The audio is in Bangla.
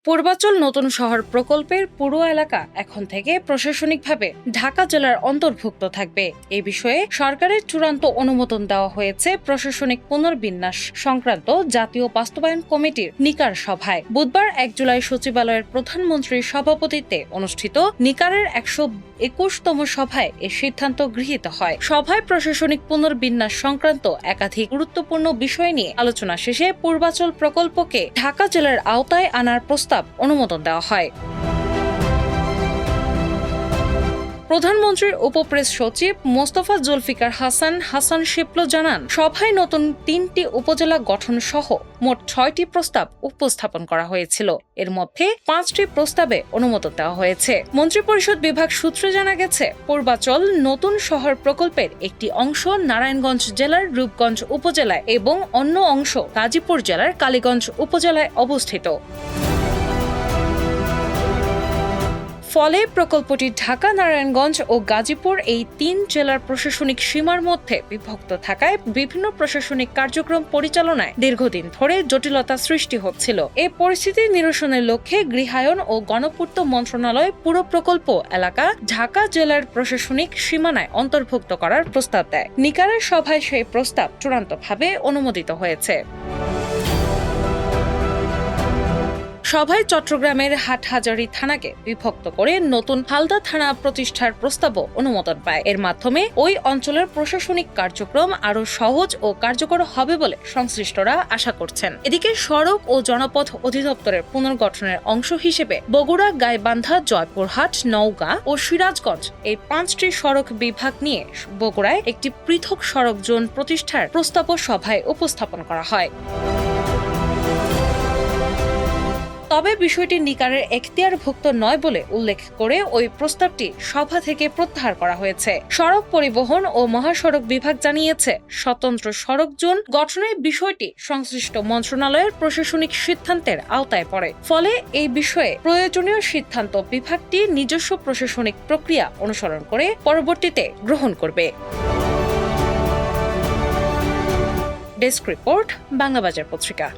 পূর্বাচল নতুন শহর প্রকল্পের পুরো এলাকা এখন থেকে প্রশাসনিকভাবে ঢাকা জেলার অন্তর্ভুক্ত থাকবে। এ বিষয়ে সরকারের চূড়ান্ত অনুমোদন দেওয়া হয়েছে প্রশাসনিক পুনর্বিন্যাস সংক্রান্ত জাতীয় বাস্তবায়ন কমিটির নিকার সভায়। বুধবার 1 জুলাই সচিবালয়ের প্রধানমন্ত্রীর সভাপতিত্বে অনুষ্ঠিত নিকারের 121তম সভায় এ সিদ্ধান্ত গৃহীত হয়। সভায় প্রশাসনিক পুনর্বিন্যাস সংক্রান্ত একাধিক গুরুত্বপূর্ণ বিষয় নিয়ে আলোচনা শেষে পূর্বাচল প্রকল্পকে ঢাকা জেলার আওতায় আনার প্রস্তাব অনুমোদন দেওয়া হয়। প্রধানমন্ত্রীর উপপ্রেস সচিব মোস্তফা জুলফিকার হাসান শিপলো জানান, সভায় নতুন 3টি উপজেলা গঠন সহ মোট 6টি প্রস্তাব উপস্থাপন করা হয়েছিল। এর মধ্যে 5টি প্রস্তাবে অনুমোদন দেওয়া হয়েছে। মন্ত্রিপরিষদ বিভাগ সূত্রে জানা গেছে, পূর্বাচল নতুন শহর প্রকল্পের একটি অংশ নারায়ণগঞ্জ জেলার রূপগঞ্জ উপজেলায় এবং অন্য অংশ গাজীপুর জেলার কালীগঞ্জ উপজেলায় অবস্থিত। ফলে প্রকল্পটি ঢাকা, নারায়ণগঞ্জ ও গাজীপুর এই 3 জেলার প্রশাসনিক সীমার মধ্যে বিভক্ত থাকায় বিভিন্ন প্রশাসনিক কার্যক্রম পরিচালনায় দীর্ঘদিন ধরে জটিলতা সৃষ্টি হচ্ছিল। এই পরিস্থিতি নিরসনের লক্ষ্যে গৃহায়ন ও গণপূর্ত মন্ত্রণালয় পুরো প্রকল্প এলাকা ঢাকা জেলার প্রশাসনিক সীমানায় অন্তর্ভুক্ত করার প্রস্তাব দেয়। নিকারের সভায় সেই প্রস্তাব চূড়ান্তভাবে অনুমোদিত হয়েছে। সভায় চট্টগ্রামের হাটহাজারী থানাকে বিভক্ত করে নতুন হালদা থানা প্রতিষ্ঠার প্রস্তাবও অনুমোদন পায়। এর মাধ্যমে ওই অঞ্চলের প্রশাসনিক কার্যক্রম আরও সহজ ও কার্যকর হবে বলে সংশ্লিষ্টরা আশা করছেন। এদিকে সড়ক ও জনপথ অধিদপ্তরের পুনর্গঠনের অংশ হিসেবে বগুড়া, গাইবান্ধা, জয়পুরহাট, নওগাঁ ও সিরাজগঞ্জ এই 5টি সড়ক বিভাগ নিয়ে বগুড়ায় একটি পৃথক সড়ক জোন প্রতিষ্ঠার প্রস্তাবও সভায় উপস্থাপন করা হয়। তবে বিষয়টি নিকারের এখতিয়ারভুক্ত নয় বলে উল্লেখ করে ওই প্রস্তাবটি সভা থেকে প্রত্যাহার করা হয়েছে। সড়ক পরিবহন ও মহাসড়ক বিভাগ জানিয়েছে, স্বতন্ত্র সড়ক জোন গঠনের বিষয়টি সংশ্লিষ্ট মন্ত্রণালয়ের প্রশাসনিক সিদ্ধান্তের আওতায় পড়ে। ফলে এই বিষয়ে প্রয়োজনীয় সিদ্ধান্ত বিভাগটি নিজস্ব প্রশাসনিক প্রক্রিয়া অনুসরণ করে পরবর্তীতে গ্রহণ করবে। ডেস্ক রিপোর্ট, বাংলাবাজার পত্রিকা।